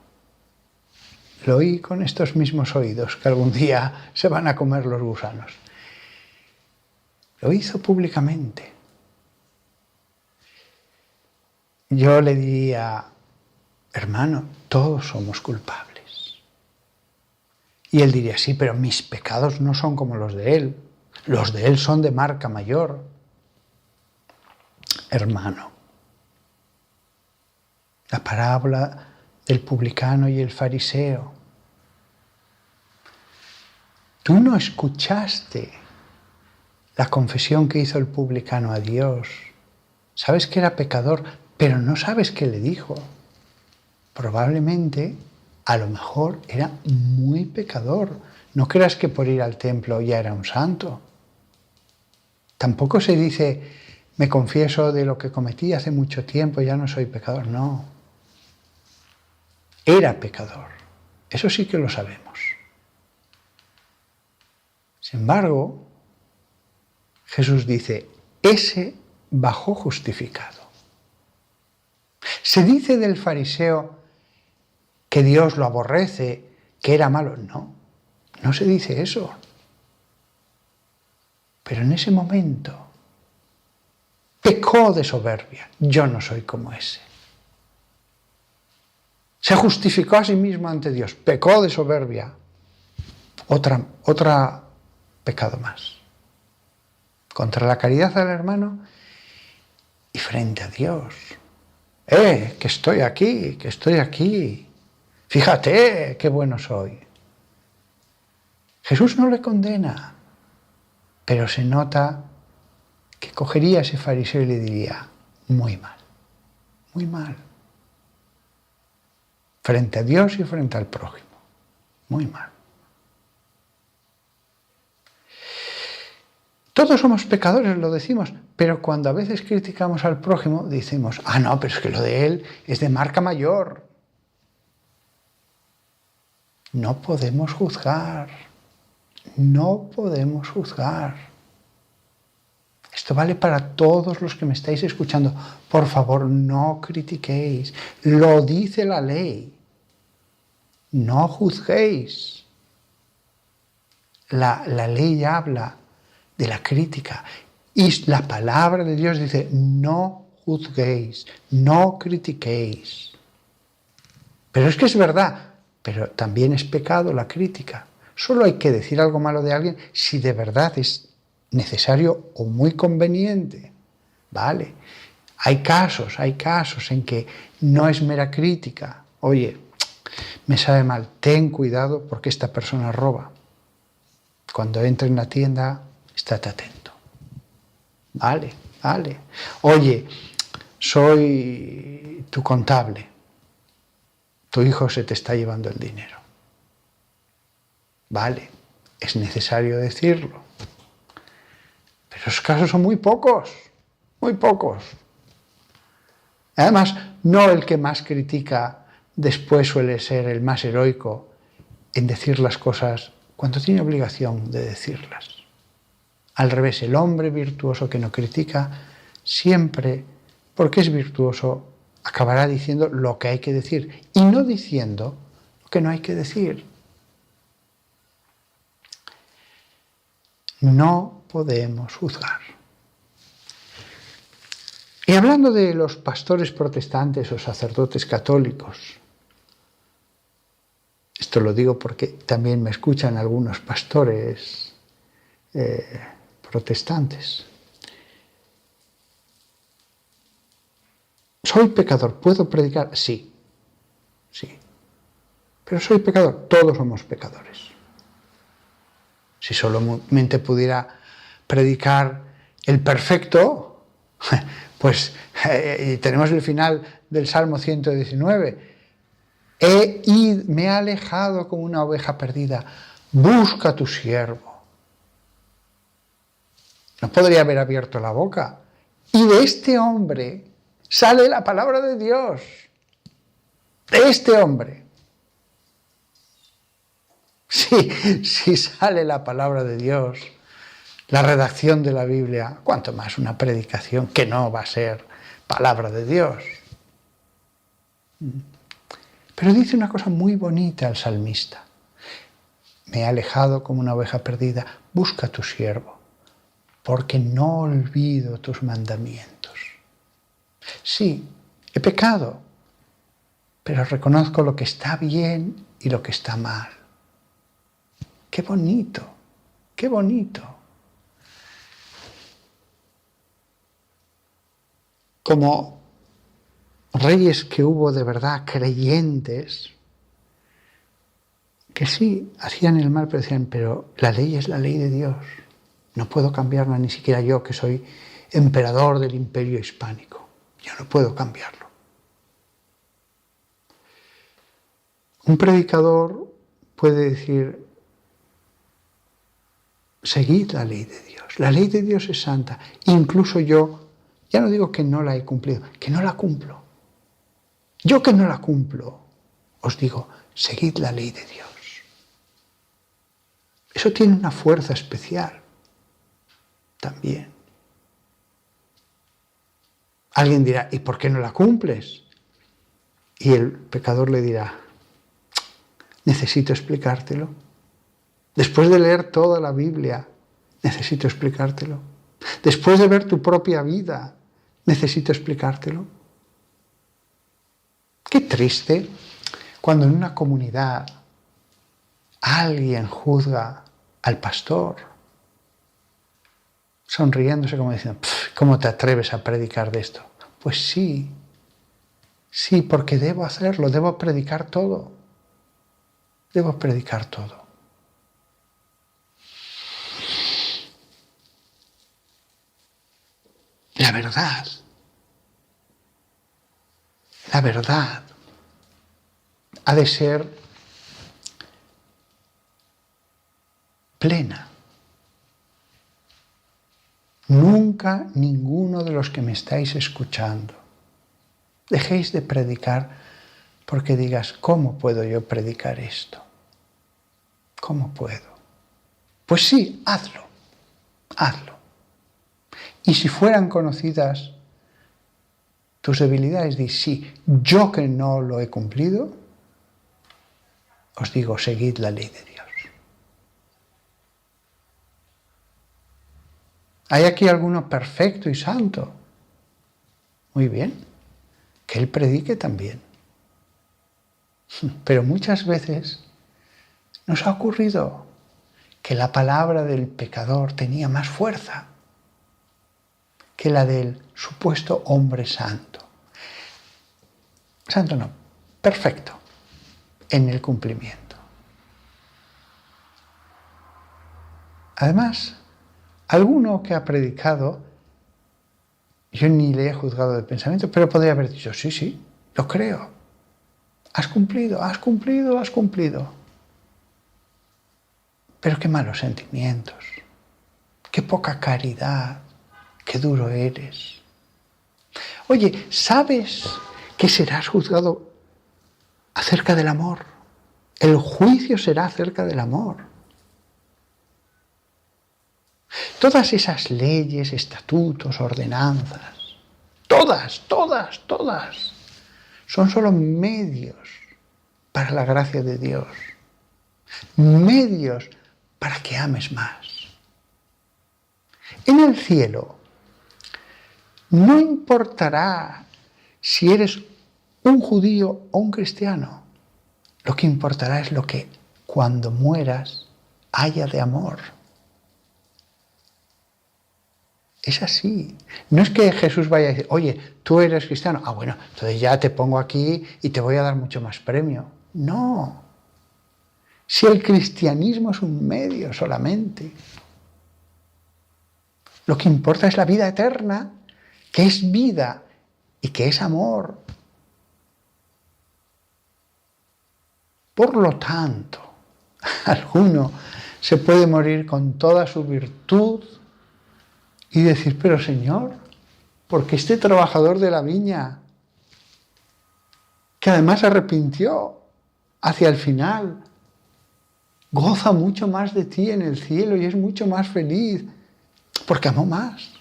Lo oí con estos mismos oídos que algún día se van a comer los gusanos. Lo hizo públicamente. Yo le diría, hermano, todos somos culpables. Y él diría, sí, pero mis pecados no son como los de él. Los de él son de marca mayor. Hermano, la parábola del publicano y el fariseo. Tú no escuchaste la confesión que hizo el publicano a Dios Sabes que era pecador, pero no sabes qué le dijo. Probablemente, a lo mejor, era muy pecador. No creas que por ir al templo ya era un santo. Tampoco se dice, me confieso de lo que cometí hace mucho tiempo, ya no soy pecador. No. Era pecador. Eso sí que lo sabemos. Sin embargo, Jesús dice, ese bajó justificado. Se dice del fariseo que Dios lo aborrece, que era malo. No, no se dice eso. Pero en ese momento pecó de soberbia. Yo no soy como ese. Se justificó a sí mismo ante Dios. Pecó de soberbia. Otra pecado más. Contra la caridad del hermano y frente a Dios. Que estoy aquí, que estoy aquí. Fíjate qué bueno soy. Jesús no le condena, pero se nota que cogería a ese fariseo y le diría, muy mal, muy mal. Frente a Dios y frente al prójimo, muy mal. Todos somos pecadores, lo decimos, pero cuando a veces criticamos al prójimo, decimos, no, pero es que lo de él es de marca mayor. No podemos juzgar, no podemos juzgar. Esto vale para todos los que me estáis escuchando. Por favor, no critiquéis. Lo dice la ley. No juzguéis. La ley habla de la crítica. Y la palabra de Dios dice, no juzguéis, no critiquéis. Pero es que es verdad, pero también es pecado la crítica. Solo hay que decir algo malo de alguien si de verdad es necesario o muy conveniente. Vale. Hay casos en que no es mera crítica. Oye, me sabe mal, ten cuidado porque esta persona roba. Cuando entre en la tienda, estate atento. Vale. Oye, soy tu contable. Tu hijo se te está llevando el dinero. Vale, es necesario decirlo. Pero esos casos son muy pocos, muy pocos. Además, no el que más critica después suele ser el más heroico en decir las cosas cuando tiene obligación de decirlas. Al revés, el hombre virtuoso que no critica siempre, porque es virtuoso, acabará diciendo lo que hay que decir y no diciendo lo que no hay que decir. No podemos juzgar. Y hablando de los pastores protestantes o sacerdotes católicos, esto lo digo porque también me escuchan algunos pastores protestantes. ¿Soy pecador? ¿Puedo predicar? Sí. Pero soy pecador. Todos somos pecadores. Si solamente pudiera predicar el perfecto, pues tenemos el final del Salmo 119. Me he alejado como una oveja perdida. Busca a tu siervo. No podría haber abierto la boca. Y de este hombre sale la palabra de Dios. De este hombre. Si sale la palabra de Dios, la redacción de la Biblia, cuanto más una predicación que no va a ser palabra de Dios. Pero dice una cosa muy bonita el salmista. Me he alejado como una oveja perdida, busca a tu siervo, porque no olvido tus mandamientos. Sí, he pecado, pero reconozco lo que está bien y lo que está mal. ¡Qué bonito! ¡Qué bonito! Como reyes que hubo de verdad creyentes, que sí, hacían el mal, pero decían, pero la ley es la ley de Dios. No puedo cambiarla ni siquiera yo, que soy emperador del Imperio Hispánico. Yo no puedo cambiarlo. Un predicador puede decir, seguid la ley de Dios. La ley de Dios es santa. Incluso yo, ya no digo que no la he cumplido, que no la cumplo. Yo que no la cumplo, os digo, seguid la ley de Dios. Eso tiene una fuerza especial también. Alguien dirá, ¿y por qué no la cumples? Y el pecador le dirá, necesito explicártelo. Después de leer toda la Biblia, necesito explicártelo. Después de ver tu propia vida, necesito explicártelo. Qué triste cuando en una comunidad alguien juzga al pastor, sonriéndose como diciendo, ¿cómo te atreves a predicar de esto? Pues sí, porque debo hacerlo, debo predicar todo. Debo predicar todo. La verdad ha de ser plena. Nunca ninguno de los que me estáis escuchando dejéis de predicar porque digas, ¿cómo puedo yo predicar esto? ¿Cómo puedo? Pues sí, hazlo. Y si fueran conocidas tus debilidades, di, sí, yo que no lo he cumplido, os digo, seguid la ley de Dios. ¿Hay aquí alguno perfecto y santo? Muy bien, que él predique también. Pero muchas veces nos ha ocurrido que la palabra del pecador tenía más fuerza que la del supuesto hombre santo. Santo no, perfecto en el cumplimiento. Además, alguno que ha predicado, yo ni le he juzgado de pensamiento, pero podría haber dicho, sí, lo creo. Has cumplido. Pero qué malos sentimientos, qué poca caridad, qué duro eres. Oye, ¿sabes que serás juzgado acerca del amor? El juicio será acerca del amor. Todas esas leyes, estatutos, ordenanzas, todas, son solo medios para la gracia de Dios. Medios para que ames más. En el cielo no importará si eres un judío o un cristiano. Lo que importará es lo que cuando mueras haya de amor. Es así. No es que Jesús vaya a decir, oye, tú eres cristiano. Ah, bueno, entonces ya te pongo aquí y te voy a dar mucho más premio. No. Si el cristianismo es un medio solamente. Lo que importa es la vida eterna, que es vida y que es amor. Por lo tanto, alguno se puede morir con toda su virtud y decir, pero Señor, porque este trabajador de la viña, que además se arrepintió hacia el final, goza mucho más de ti en el cielo y es mucho más feliz, porque amó más.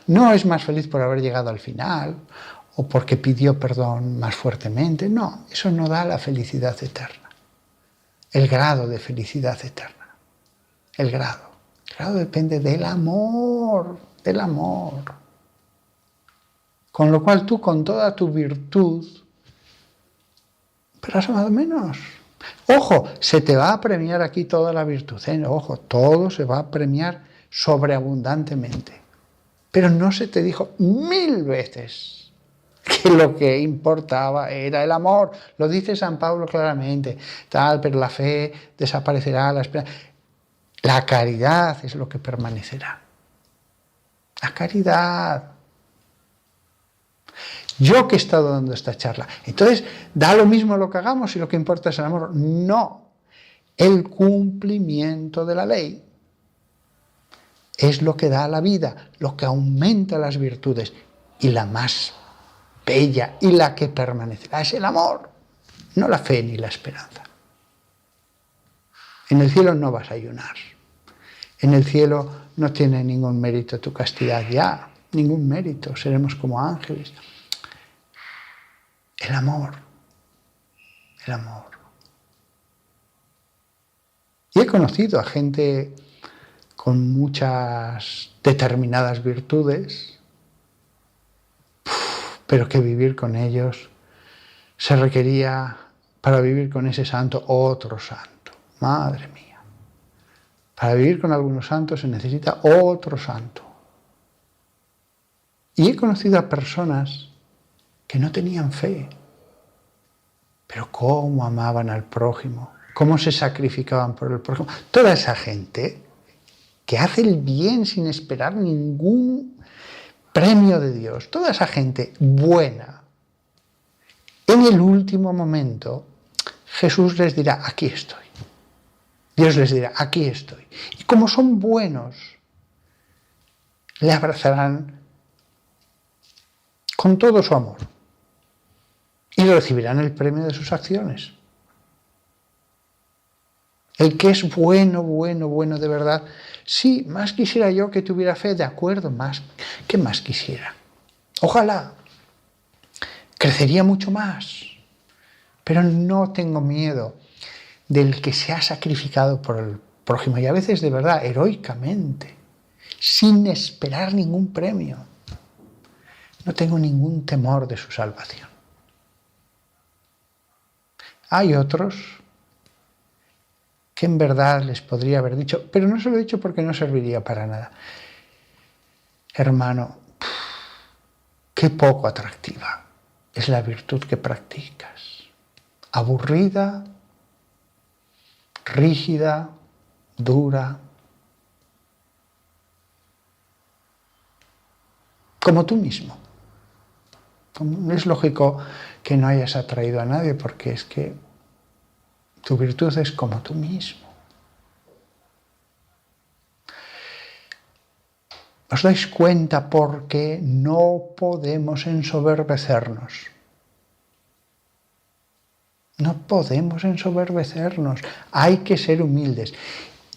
No es más feliz por haber llegado al final o porque pidió perdón más fuertemente. No, eso no da la felicidad eterna. El grado de felicidad eterna. El grado depende del amor. Con lo cual tú con toda tu virtud, pero has amado menos. Ojo, se te va a premiar aquí toda la virtud. Ojo, todo se va a premiar sobreabundantemente. Pero no se te dijo 1000 veces que lo que importaba era el amor. Lo dice San Pablo claramente. Pero la fe desaparecerá, la esperanza. La caridad es lo que permanecerá. La caridad. Yo que he estado dando esta charla. Entonces, ¿da lo mismo lo que hagamos y lo que importa es el amor? No. El cumplimiento de la ley es lo que da la vida, lo que aumenta las virtudes. Y la más bella y la que permanecerá es el amor, no la fe ni la esperanza. En el cielo no vas a ayunar. En el cielo no tiene ningún mérito tu castidad ya, ningún mérito, seremos como ángeles. El amor, el amor. Y he conocido a gente con muchas determinadas virtudes, pero que vivir con ellos se requería, para vivir con ese santo, otro santo. Madre mía. Para vivir con algunos santos se necesita otro santo. Y he conocido a personas que no tenían fe, pero cómo amaban al prójimo, cómo se sacrificaban por el prójimo. Toda esa gente que hace el bien sin esperar ningún premio de Dios, toda esa gente buena, en el último momento Jesús les dirá, aquí estoy. Dios les dirá, aquí estoy. Y como son buenos, le abrazarán con todo su amor y recibirán el premio de sus acciones. El que es bueno, bueno, bueno de verdad, sí, más quisiera yo que tuviera fe, de acuerdo, ¿qué más quisiera? Ojalá, crecería mucho más, pero no tengo miedo del que se ha sacrificado por el prójimo, y a veces de verdad, heroicamente, sin esperar ningún premio. No tengo ningún temor de su salvación. Hay otros que en verdad les podría haber dicho, pero no se lo he dicho porque no serviría para nada. Hermano, qué poco atractiva es la virtud que practicas. Aburrida, rígida, dura, como tú mismo. Es lógico que no hayas atraído a nadie porque es que tu virtud es como tú mismo. ¿Os dais cuenta por qué no podemos ensoberbecernos? No podemos ensoberbecernos, hay que ser humildes.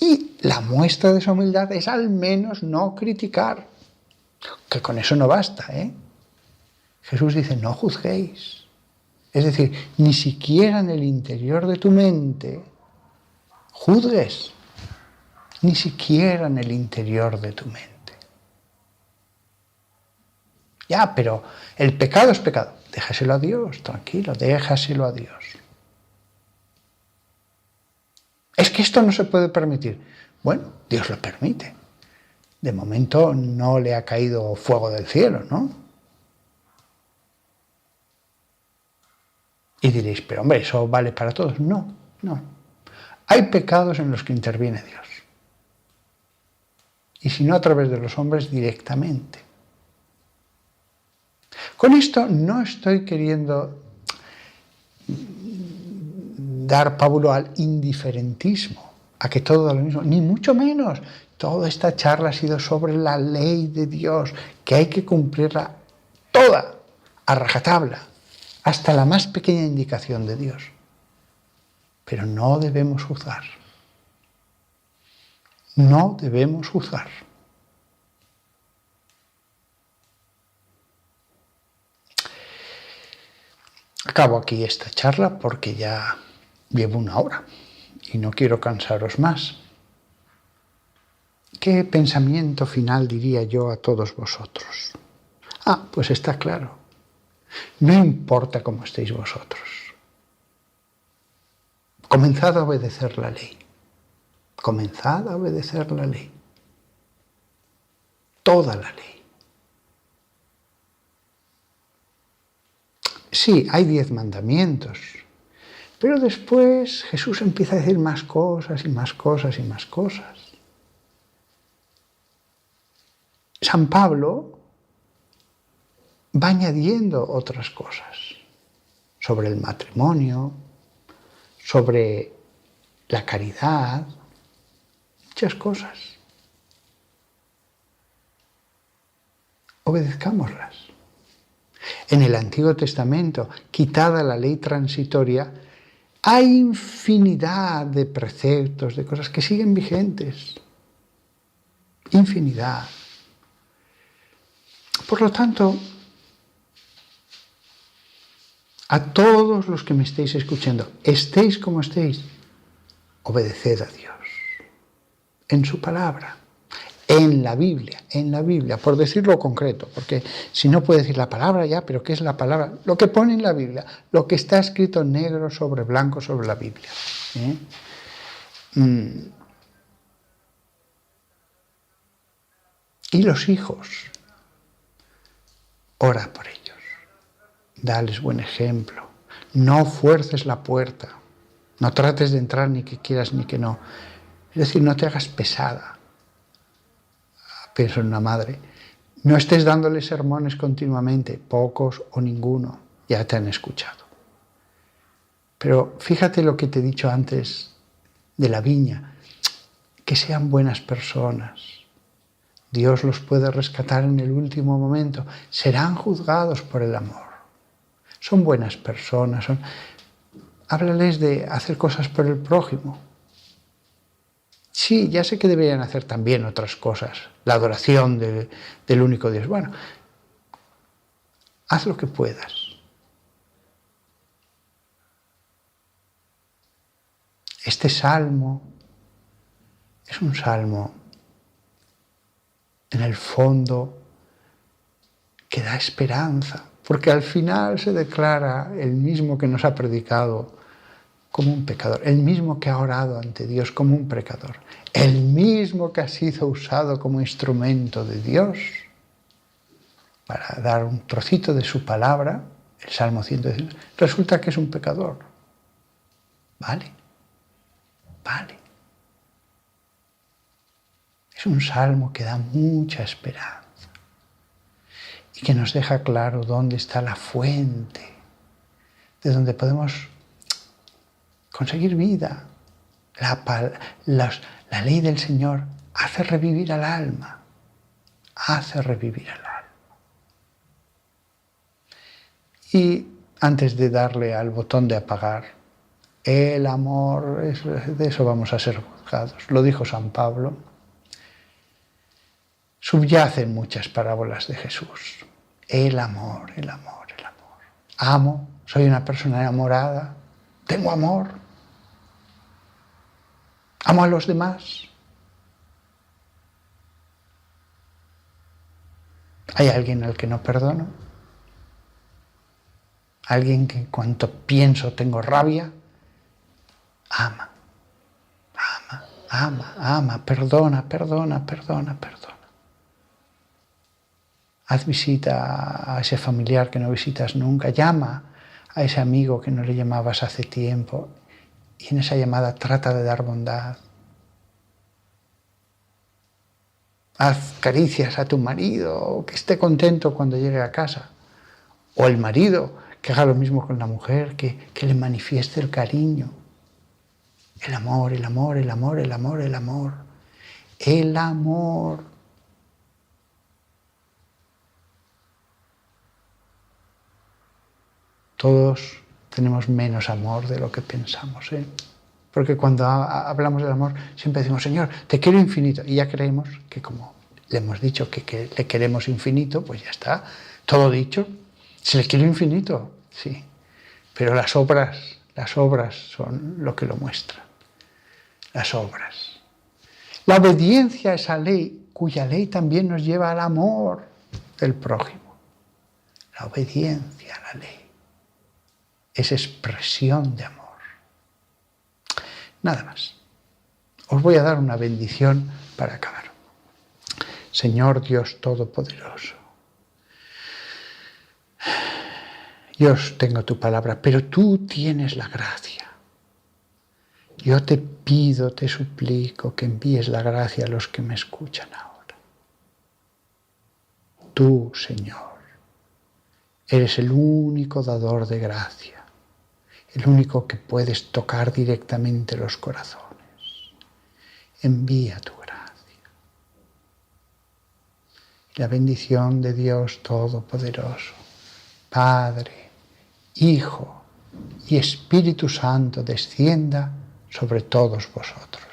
Y la muestra de esa humildad es al menos no criticar, que con eso no basta, ¿eh? Jesús dice, no juzguéis. Es decir, ni siquiera en el interior de tu mente juzgues, ni siquiera en el interior de tu mente. Ya, pero el pecado es pecado. Déjaselo a Dios, tranquilo, déjaselo a Dios. Es que esto no se puede permitir. Bueno, Dios lo permite. De momento no le ha caído fuego del cielo, ¿no? Y diréis, pero hombre, ¿eso vale para todos? No, no. Hay pecados en los que interviene Dios. Y si no a través de los hombres, directamente. Con esto no estoy queriendo dar pábulo al indiferentismo, a que todo da lo mismo, ni mucho menos. Toda esta charla ha sido sobre la ley de Dios, que hay que cumplirla toda, a rajatabla, hasta la más pequeña indicación de Dios. Pero no debemos juzgar. No debemos juzgar. Acabo aquí esta charla porque ya llevo 1 hora y no quiero cansaros más. ¿Qué pensamiento final diría yo a todos vosotros? Pues está claro. No importa cómo estéis vosotros. Comenzad a obedecer la ley. Comenzad a obedecer la ley. Toda la ley. Sí, hay 10 mandamientos, pero después Jesús empieza a decir más cosas y más cosas y más cosas. San Pablo va añadiendo otras cosas sobre el matrimonio, sobre la caridad, muchas cosas. Obedezcámoslas. En el Antiguo Testamento, quitada la ley transitoria, hay infinidad de preceptos, de cosas que siguen vigentes. Infinidad. Por lo tanto, a todos los que me estéis escuchando, estéis como estéis, obedeced a Dios en su palabra, en la Biblia, por decirlo concreto, porque si no puede decir la palabra ya, pero ¿qué es la palabra? Lo que pone en la Biblia, lo que está escrito negro sobre blanco sobre la Biblia. Y los hijos, ora por ellos, dales buen ejemplo, no fuerces la puerta, no trates de entrar ni que quieras ni que no. Es decir, no te hagas pesada. Pienso en una madre. No estés dándole sermones continuamente, pocos o ninguno, ya te han escuchado. Pero fíjate lo que te he dicho antes de la viña, que sean buenas personas. Dios los puede rescatar en el último momento. Serán juzgados por el amor. Son buenas personas. Háblales de hacer cosas por el prójimo. Sí, ya sé que deberían hacer también otras cosas. La adoración del único Dios. Bueno, haz lo que puedas. Este salmo es un salmo, en el fondo, que da esperanza, porque al final se declara el mismo que nos ha predicado como un pecador, el mismo que ha orado ante Dios como un pecador, el mismo que ha sido usado como instrumento de Dios para dar un trocito de su palabra, el Salmo 119, resulta que es un pecador. Vale. Es un salmo que da mucha esperanza y que nos deja claro dónde está la fuente, de donde podemos conseguir vida. La ley del Señor hace revivir al alma, Y antes de darle al botón de apagar, el amor, de eso vamos a ser juzgados. Lo dijo San Pablo. Subyacen muchas parábolas de Jesús. El amor. Amo, soy una persona enamorada, tengo amor. Amo a los demás. ¿Hay alguien al que no perdono? ¿Alguien que en cuanto pienso tengo rabia? Ama, perdona. Haz visita a ese familiar que no visitas nunca, llama a ese amigo que no le llamabas hace tiempo y en esa llamada trata de dar bondad. Haz caricias a tu marido, que esté contento cuando llegue a casa. O el marido, que haga lo mismo con la mujer, que le manifieste el cariño. El amor. Todos tenemos menos amor de lo que pensamos, Porque cuando hablamos del amor siempre decimos, Señor, te quiero infinito. Y ya creemos que como le hemos dicho que le queremos infinito, pues ya está, todo dicho. Si le quiero infinito, sí. Pero las obras son lo que lo muestran. Las obras. La obediencia a esa ley, cuya ley también nos lleva al amor del prójimo. La obediencia a la ley es expresión de amor. Nada más. Os voy a dar una bendición para acabar. Señor Dios Todopoderoso, yo tengo tu palabra, pero tú tienes la gracia. Yo te pido, te suplico que envíes la gracia a los que me escuchan ahora. tú, Señor, eres el único dador de gracia, el único que puedes tocar directamente los corazones. Envía tu gracia. Y la bendición de Dios Todopoderoso, Padre, Hijo y Espíritu Santo descienda sobre todos vosotros.